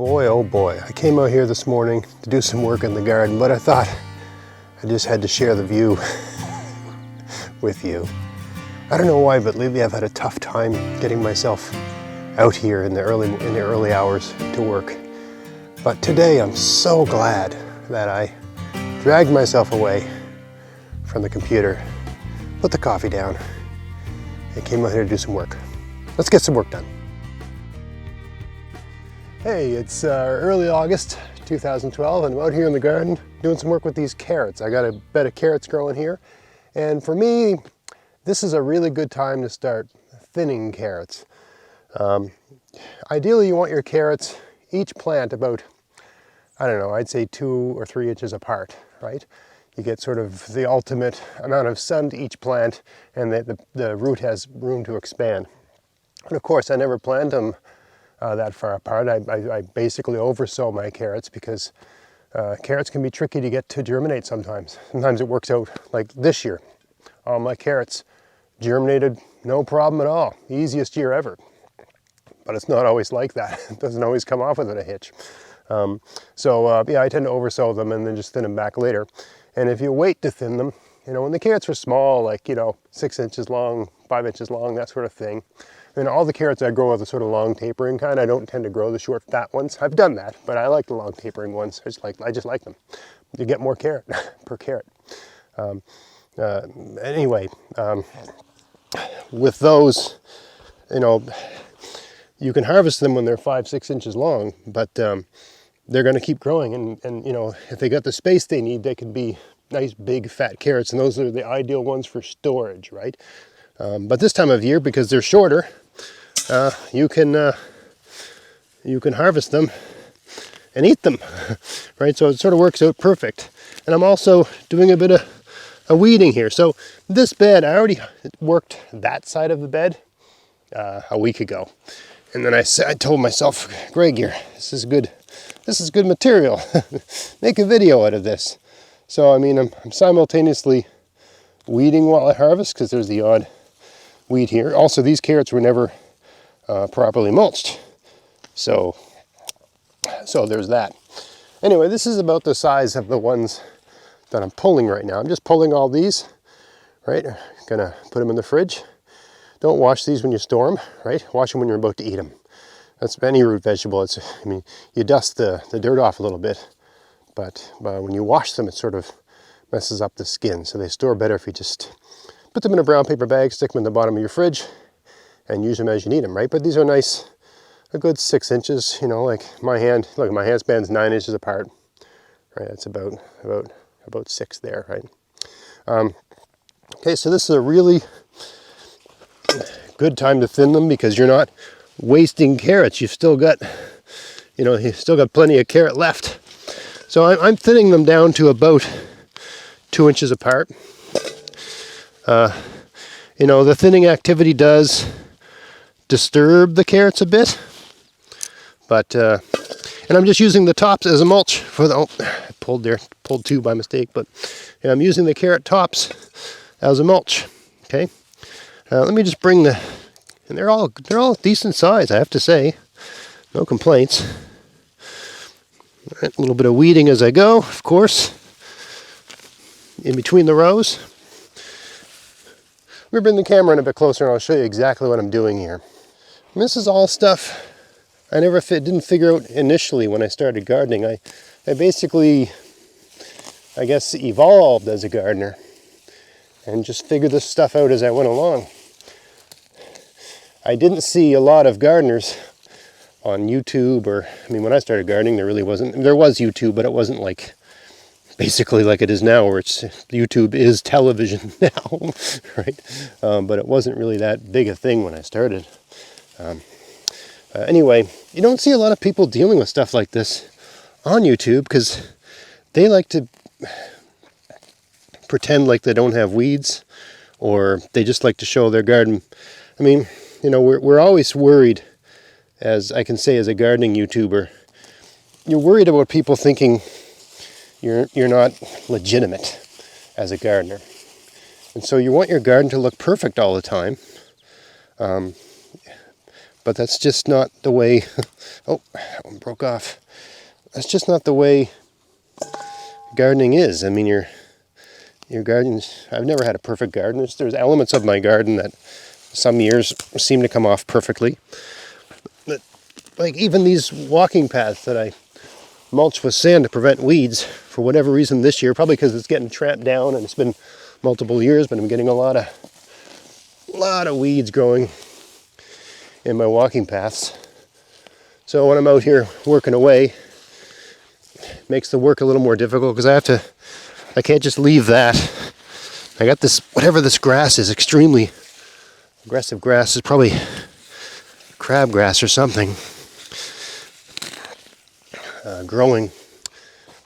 Boy, oh boy, I came out here this morning to do some work in the garden, but I thought I just had to share the view with you. I don't know why, but lately I've had a tough time getting myself out here in the early hours to work. But today I'm so glad that I dragged myself away from the computer, put the coffee down, and came out here to do some work. Let's get some work done. Hey, it's early August 2012 and I'm out here in the garden doing some work with these carrots. I got a bed of carrots growing here, and for me this is a really good time to start thinning carrots. Ideally you want your carrots, each plant about, I don't know, I'd say 2 or 3 inches apart, right? You get sort of the ultimate amount of sun to each plant, and the root has room to expand. And of course I never plant them that far apart. I basically oversow my carrots because carrots can be tricky to get to germinate sometimes. Sometimes it works out like this year. All my carrots germinated no problem at all. The easiest year ever. But it's not always like that. It doesn't always come off without a hitch. Yeah, I tend to oversow them and then just thin them back later. And if you wait to thin them, you know, when the carrots are small, like, 6 inches long, 5 inches long, that sort of thing, and all the carrots I grow are the sort of long tapering kind. I don't tend to grow the short fat ones. I've done that, but I like the long tapering ones. I just like them. You get more carrot per carrot. With those, you can harvest them when they're 5-6 inches long, but they're going to keep growing, and if they got the space they need, they can be nice big fat carrots, and those are the ideal ones for storage, right? But this time of year, because they're shorter, you can harvest them and eat them, right? So it sort of works out perfect. And I'm also doing a bit of weeding here. So this bed, I already worked that side of the bed a week ago, and then I told myself, Greg, this is good material. Make a video out of this. So I'm simultaneously weeding while I harvest, because there's the odd weed here. Also, these carrots were never properly mulched, so there's that. Anyway, this is about the size of the ones that I'm pulling right now. I'm just pulling all these, right? Gonna put them in the fridge. Don't wash these when you store them, right? Wash them when you're about to eat them. That's any root vegetable. You dust the dirt off a little bit, but when you wash them, it sort of messes up the skin. So they store better if you just put them in a brown paper bag, stick them in the bottom of your fridge, and use them as you need them, right? But these are nice, a good 6 inches, like my hand. Look, my hand span's 9 inches apart, right? That's about 6 there, right? Okay, so this is a really good time to thin them, because you're not wasting carrots. You've still got, plenty of carrot left. So I'm thinning them down to about 2 inches apart. The thinning activity does disturb the carrots a bit, but and I'm just using the tops as a mulch for the. I pulled 2 by mistake, but I'm using the carrot tops as a mulch. Okay, let me just bring and they're all decent size, I have to say, no complaints. Right, a little bit of weeding as I go, of course, in between the rows. Let me bring the camera in a bit closer and I'll show you exactly what I'm doing here. And this is all stuff I didn't figure out initially when I started gardening. I basically, I guess, evolved as a gardener and just figured this stuff out as I went along. I didn't see a lot of gardeners on YouTube, when I started gardening, there was YouTube, but it wasn't basically like it is now, where YouTube is television now, right? But it wasn't really that big a thing when I started. Anyway, you don't see a lot of people dealing with stuff like this on YouTube, because they like to pretend like they don't have weeds, or they just like to show their garden. We're always worried, as I can say as a gardening YouTuber, you're worried about people thinking you're not legitimate as a gardener. And so you want your garden to look perfect all the time. But that's just not the way, oh, that one broke off. That's just not the way gardening is. I mean, your garden, I've never had a perfect garden. There's elements of my garden that some years seem to come off perfectly. But like even these walking paths that I mulch with sand to prevent weeds, for whatever reason this year, probably because it's getting tramped down and it's been multiple years, but I'm getting a lot of weeds growing in my walking paths. So when I'm out here working away, it makes the work a little more difficult because I can't just leave that. I got this, whatever this grass is, extremely aggressive grass, is probably crabgrass or something, growing.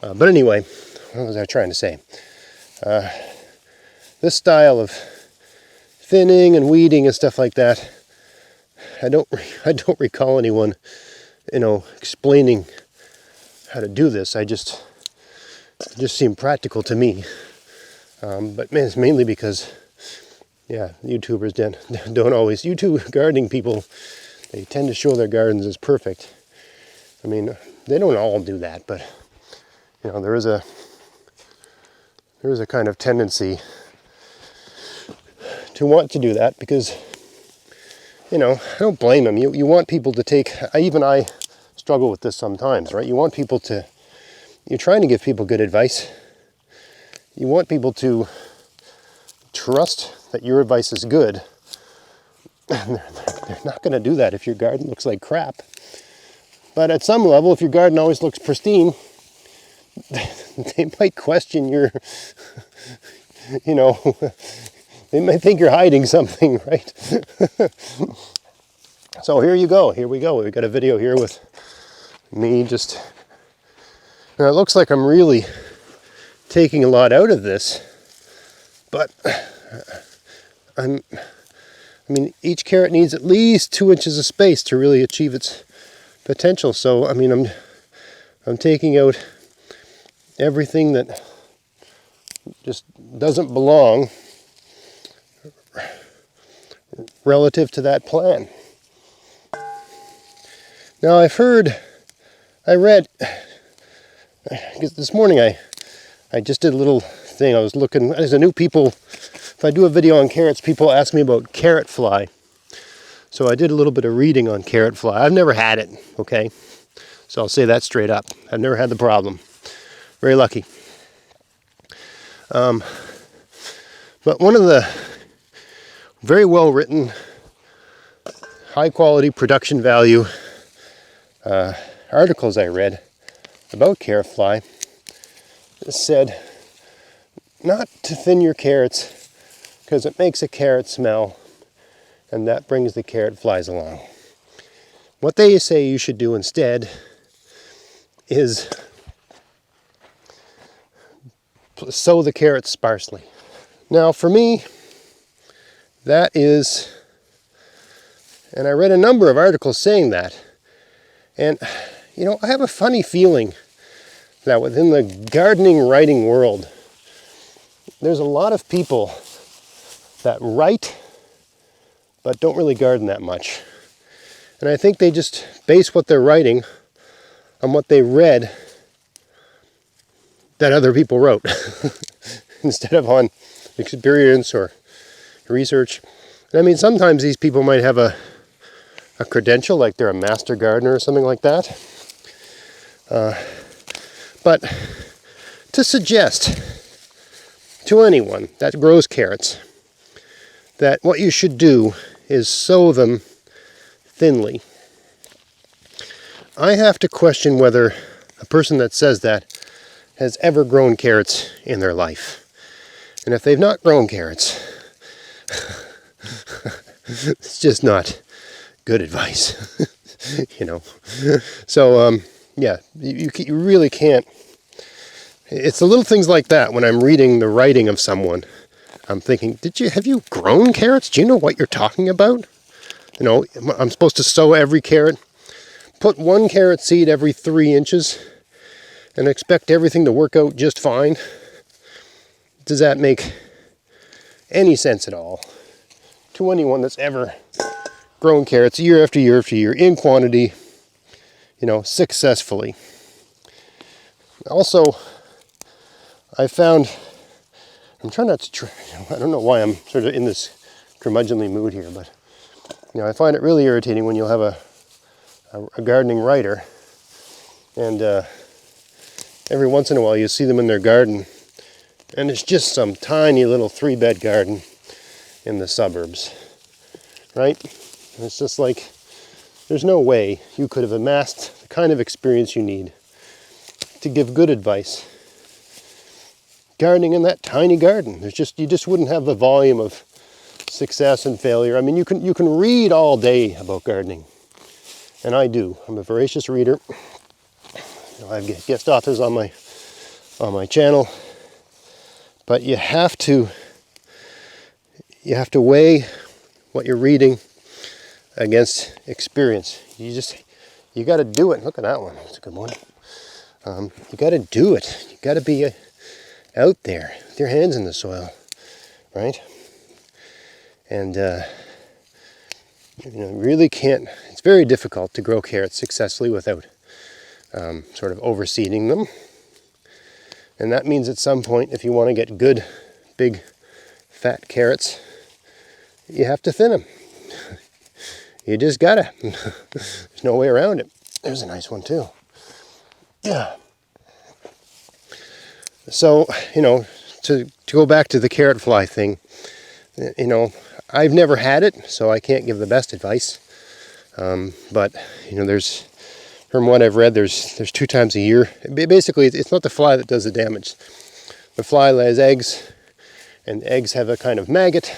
But anyway, what was I trying to say? This style of thinning and weeding and stuff like that, I don't recall anyone, explaining how to do this. It just seemed practical to me. But it's mainly because, YouTubers don't always. YouTube gardening people, they tend to show their gardens as perfect. I mean, they don't all do that, but there is a kind of tendency to want to do that because, I don't blame them. You want people to take. I struggle with this sometimes, right? You want people to. You're trying to give people good advice. You want people to trust that your advice is good. They're not going to do that if your garden looks like crap. But at some level, if your garden always looks pristine, they might question your, they might think you're hiding something, right? So here we go. We've got a video here with me just, and it looks like I'm really taking a lot out of this, but each carrot needs at least 2 inches of space to really achieve its potential. So, I'm taking out everything that just doesn't belong relative to that plan. Now I read, because this morning I just did a little thing. I was looking, there's a new if I do a video on carrots, people ask me about carrot fly. So I did a little bit of reading on carrot fly. I've never had it, okay? So I'll say that straight up. I've never had the problem. Very lucky. But one of the very well written, high quality production value articles I read about carrot fly said not to thin your carrots because it makes a carrot smell and that brings the carrot flies along. What they say you should do instead is sow the carrots sparsely. Now for me, that is, and I read a number of articles saying that, and I have a funny feeling that within the gardening writing world, there's a lot of people that write but don't really garden that much. And I think they just base what they're writing on what they read that other people wrote instead of on experience or research. And sometimes these people might have a credential, like they're a master gardener or something like that. But to suggest to anyone that grows carrots that what you should do is sow them thinly, I have to question whether a person that says that has ever grown carrots in their life. And if they've not grown carrots, it's just not good advice. So you really can't. It's the little things like that when I'm reading the writing of someone. I'm thinking, have you grown carrots? Do you know what you're talking about? I'm supposed to sow every carrot, put 1 carrot seed every 3 inches, and expect everything to work out just fine. Does that make any sense at all to anyone that's ever growing carrots year after year after year in quantity, successfully. Also, I found, I'm trying not to try, I don't know why I'm sort of in this curmudgeonly mood here, but I find it really irritating when you'll have a gardening writer, and every once in a while you see them in their garden, and it's just some tiny little 3-bed garden in the suburbs, right? And it's just like, there's no way you could have amassed the kind of experience you need to give good advice gardening in that tiny garden. You just wouldn't have the volume of success and failure. I mean, you can read all day about gardening, and I do. I'm a voracious reader. I have guest authors on my channel, but you have to weigh what you're reading against experience. You got to do it. Look at that one. That's a good one. You got to do it. You got to be out there with your hands in the soil, right? And really can't. It's very difficult to grow carrots successfully without sort of overseeding them. And that means at some point, if you want to get good, big, fat carrots, you have to thin them. You just gotta. There's no way around it. There's a nice one too. Yeah. So, to go back to the carrot fly thing, I've never had it, so I can't give the best advice. But, there's, from what I've read, there's 2 times a year. Basically, it's not the fly that does the damage. The fly lays eggs, and the eggs have a kind of maggot,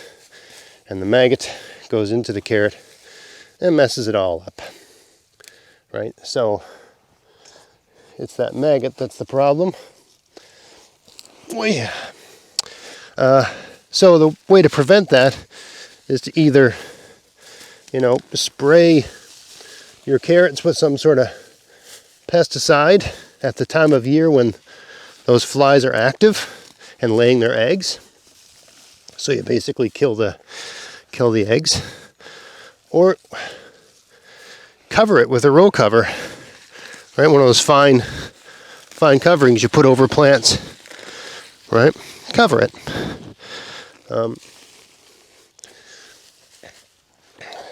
and the maggot goes into the carrot and messes it all up, right? So it's that maggot that's the problem. Well, yeah. So the way to prevent that is to either, spray your carrots with some sort of pesticide at the time of year when those flies are active and laying their eggs. So you basically kill the eggs, or cover it with a row cover, right? One of those fine coverings you put over plants, right? Cover it.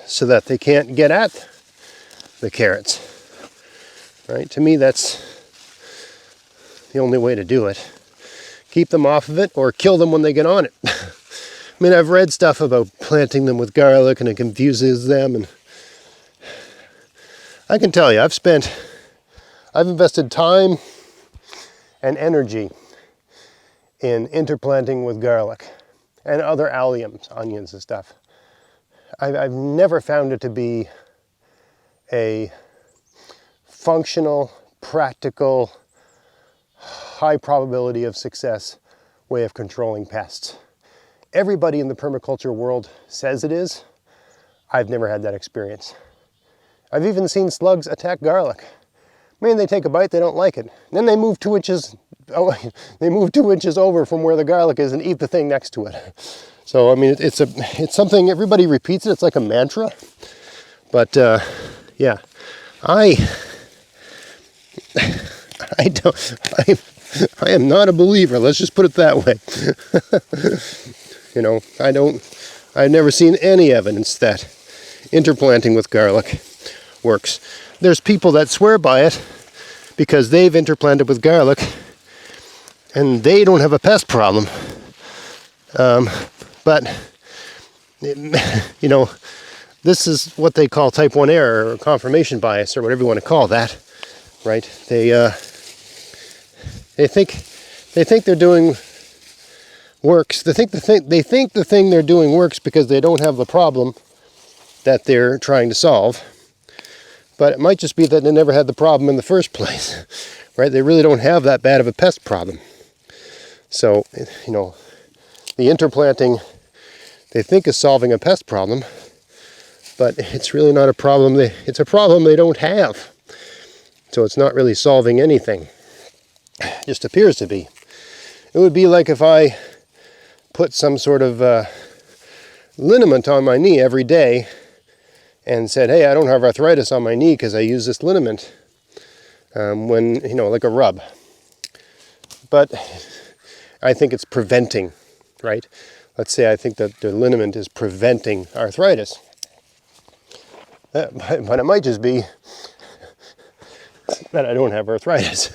So that they can't get at the carrots, right? To me, that's the only way to do it. Keep them off of it or kill them when they get on it. I mean, I've read stuff about planting them with garlic and it confuses them, and I can tell you, I've invested time and energy in interplanting with garlic and other alliums, onions and stuff. I've never found it to be a functional, practical, high probability of success way of controlling pests. Everybody in the permaculture world says it is. I've never had that experience. I've even seen slugs attack garlic. I mean, they take a bite, they don't like it. Then they move 2 inches. They move 2 inches over from where the garlic is and eat the thing next to it. So I mean, it's something everybody repeats it. It's like a mantra. But yeah, I am not a believer. Let's just put it that way. I've never seen any evidence that interplanting with garlic works. There's people that swear by it because they've interplanted with garlic and they don't have a pest problem. But this is what they call type 1 error or confirmation bias or whatever you want to call that, right? They think they're doing works. They think the thing they're doing works because they don't have the problem that they're trying to solve. But it might just be that they never had the problem in the first place, right? They really don't have that bad of a pest problem. So, the interplanting they think is solving a pest problem, but it's really not a problem. It's a problem they don't have. So it's not really solving anything. It just appears to be. It would be like if I put some sort of liniment on my knee every day and said, hey, I don't have arthritis on my knee because I use this liniment when, like a rub. But I think it's preventing, right? Let's say I think that the liniment is preventing arthritis. But it might just be that I don't have arthritis.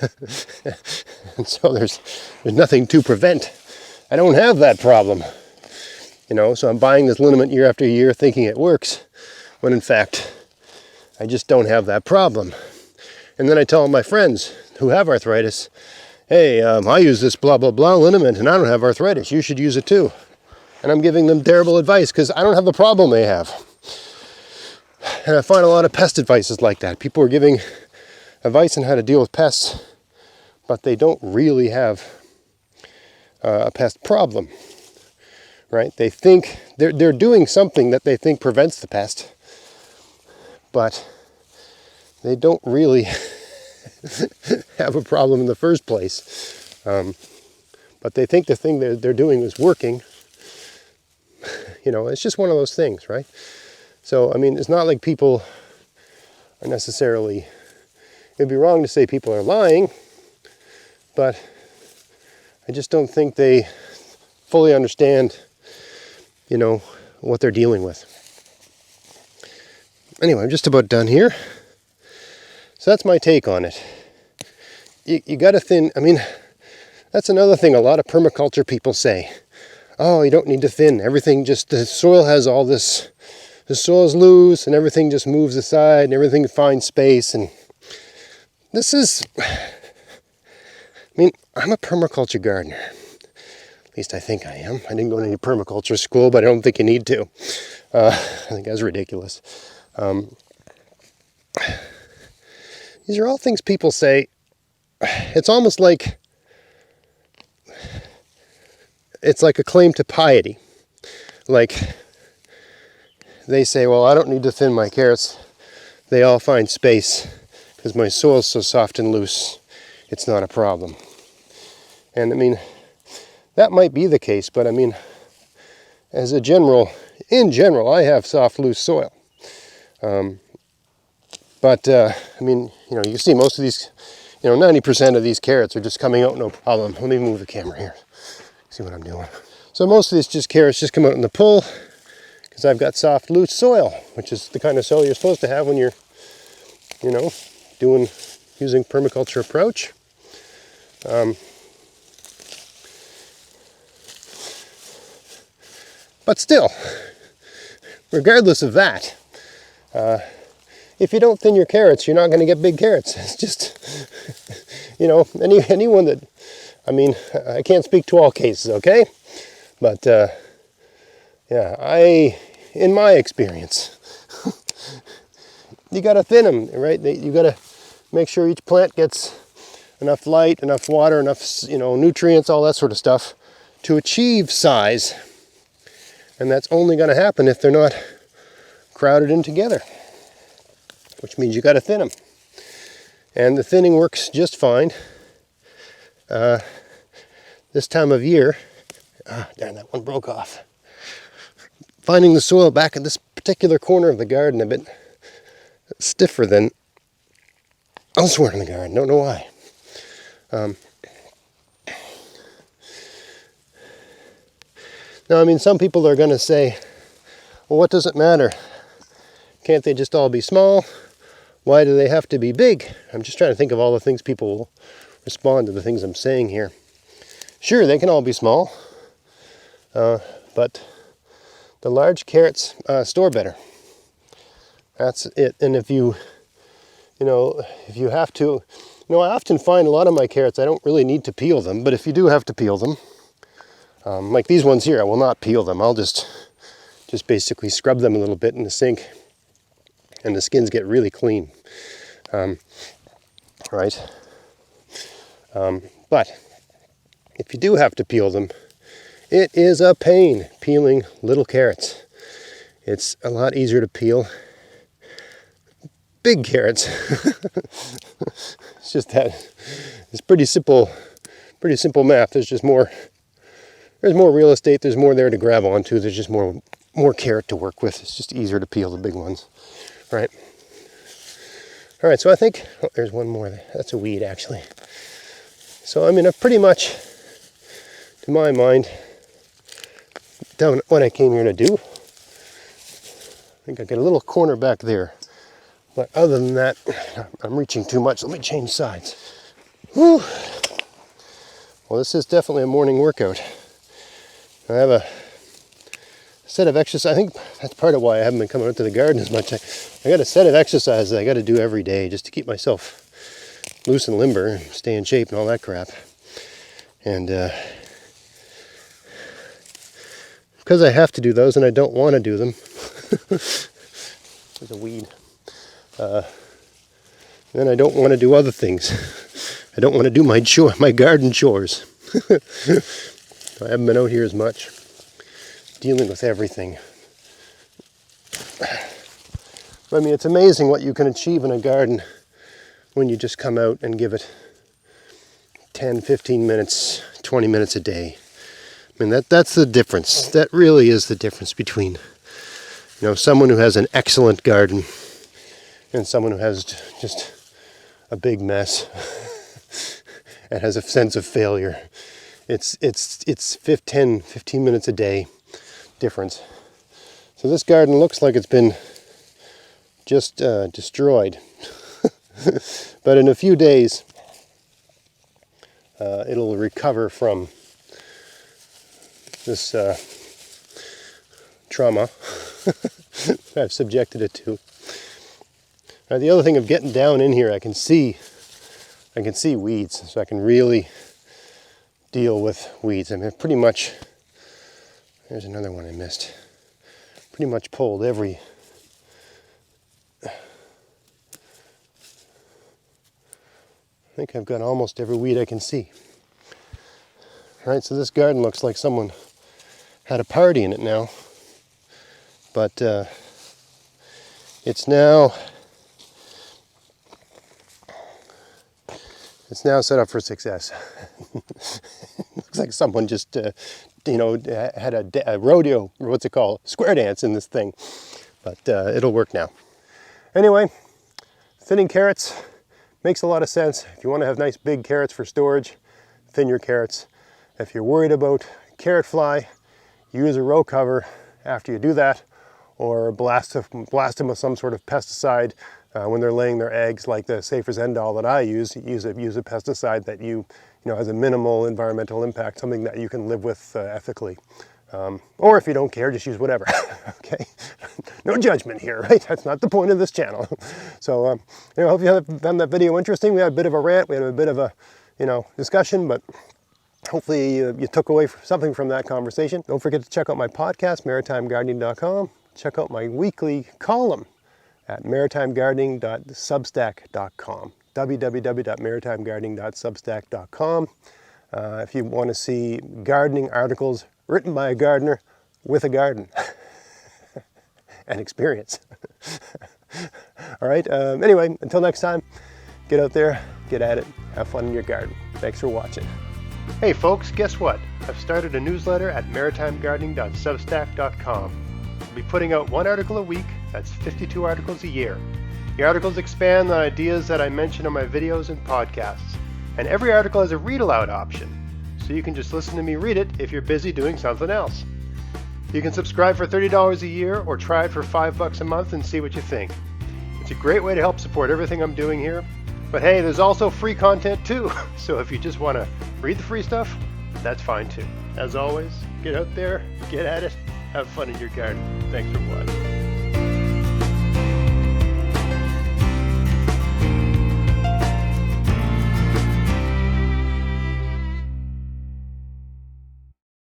And so there's nothing to prevent. I don't have that problem. So I'm buying this liniment year after year thinking it works, when in fact, I just don't have that problem. And then I tell my friends who have arthritis, hey, I use this blah, blah, blah liniment and I don't have arthritis. You should use it too. And I'm giving them terrible advice because I don't have the problem they have. And I find a lot of pest advice is like that. People are giving advice on how to deal with pests, but they don't really have a pest problem, right? They think they're doing something that they think prevents the pest, but they don't really have a problem in the first place. But they think the thing they're doing is working. It's just one of those things, right? So, it's not like people are necessarily, it'd be wrong to say people are lying, but I just don't think they fully understand, what they're dealing with. Anyway, I'm just about done here. So that's my take on it. You got to thin, that's another thing a lot of permaculture people say. Oh, you don't need to thin. Everything the soil has all this, the soil's loose and everything just moves aside and everything finds space. And this is, I'm a permaculture gardener. At least I think I am. I didn't go to any permaculture school, but I don't think you need to. I think that's ridiculous. These are all things people say. It's almost like, it's like a claim to piety. Like, they say, well, I don't need to thin my carrots. They all find space because my soil's so soft and loose. It's not a problem. And that might be the case, but in general, I have soft, loose soil. But you see most of these, 90% of these carrots are just coming out no problem. Let me move the camera here. See what I'm doing. So most of these carrots just come out in the pull because I've got soft, loose soil, which is the kind of soil you're supposed to have when you're, using permaculture approach. But still, regardless of that, if you don't thin your carrots, you're not going to get big carrots. It's just, anyone that, I can't speak to all cases, okay? But, in my experience, you got to thin them, right? You got to make sure each plant gets enough light, enough water, enough, nutrients, all that sort of stuff to achieve size. And that's only going to happen if they're not crowded in together, which means you got to thin them. And the thinning works just fine. This time of year, darn, that one broke off. Finding the soil back in this particular corner of the garden a bit stiffer than elsewhere in the garden. Don't know why. Now, some people are going to say, well, what does it matter? Can't they just all be small? Why do they have to be big? I'm just trying to think of all the things people will respond to the things I'm saying here. Sure, they can all be small, but the large carrots store better. That's it. And if you have to, I often find a lot of my carrots, I don't really need to peel them, but if you do have to peel them, like these ones here, I will not peel them. I'll just basically scrub them a little bit in the sink, and the skins get really clean. Right? But if you do have to peel them, it is a pain peeling little carrots. It's a lot easier to peel big carrots. It's just that it's pretty simple math. There's more real estate, there's more there to grab onto, there's just more more carrot to work with. It's just easier to peel the big ones, right? All right, so I think, oh, there's one more there. That's a weed, actually. So I mean, I've pretty much, to my mind, done what I came here to do. I think I got a little corner back there. But other than that, I'm reaching too much. Let me change sides. Whew. Well, this is definitely a morning workout. I have a set of exercises. I think that's part of why I haven't been coming out to the garden as much. I got a set of exercises I got to do every day just to keep myself loose and limber and stay in shape and all that crap. And because I have to do those and I don't want to do them, there's a weed. Then I don't want to do other things. I don't want to do my garden chores. I haven't been out here as much, dealing with everything. I mean, it's amazing what you can achieve in a garden when you just come out and give it 10, 15 minutes, 20 minutes a day. I mean, that's the difference. That really is the difference between, someone who has an excellent garden and someone who has just a big mess and has a sense of failure. It's 10, 15 minutes a day difference. So this garden looks like it's been just destroyed. But in a few days, it'll recover from this trauma I've subjected it to. The other thing of getting down in here, I can see weeds, so I can really deal with weeds. I mean, pretty much, there's another one I missed. Pretty much pulled every, I think I've got almost every weed I can see. All right, so this garden looks like someone had a party in it now, but it's now set up for success. Looks like someone just, had a rodeo, or what's it called, square dance in this thing. But it'll work now. Anyway, thinning carrots makes a lot of sense. If you want to have nice big carrots for storage, thin your carrots. If you're worried about carrot fly, use a row cover after you do that, or blast them with some sort of pesticide. When they're laying their eggs, like the Safer Zendol that I use a pesticide that has a minimal environmental impact, something that you can live with ethically. Or if you don't care, just use whatever. Okay, no judgment here, right? That's not the point of this channel. So, I hope you found that video interesting. We had a bit of a rant, we had a bit of a, discussion, but hopefully you took away something from that conversation. Don't forget to check out my podcast, maritimegardening.com. Check out my weekly column at maritimegardening.substack.com, www.maritimegardening.substack.com. If you want to see gardening articles written by a gardener with a garden and experience. All right, anyway, until next time, get out there, get at it, have fun in your garden. Thanks for watching. Hey folks, guess what? I've started a newsletter at maritimegardening.substack.com. I'll be putting out one article a week. That's 52 articles a year. The articles expand on ideas that I mention in my videos and podcasts. And every article has a read aloud option, so you can just listen to me read it if you're busy doing something else. You can subscribe for $30 a year or try it for $5 a month and see what you think. It's a great way to help support everything I'm doing here. But hey, there's also free content too. So if you just want to read the free stuff, that's fine too. As always, get out there, get at it, have fun in your garden. Thanks for watching.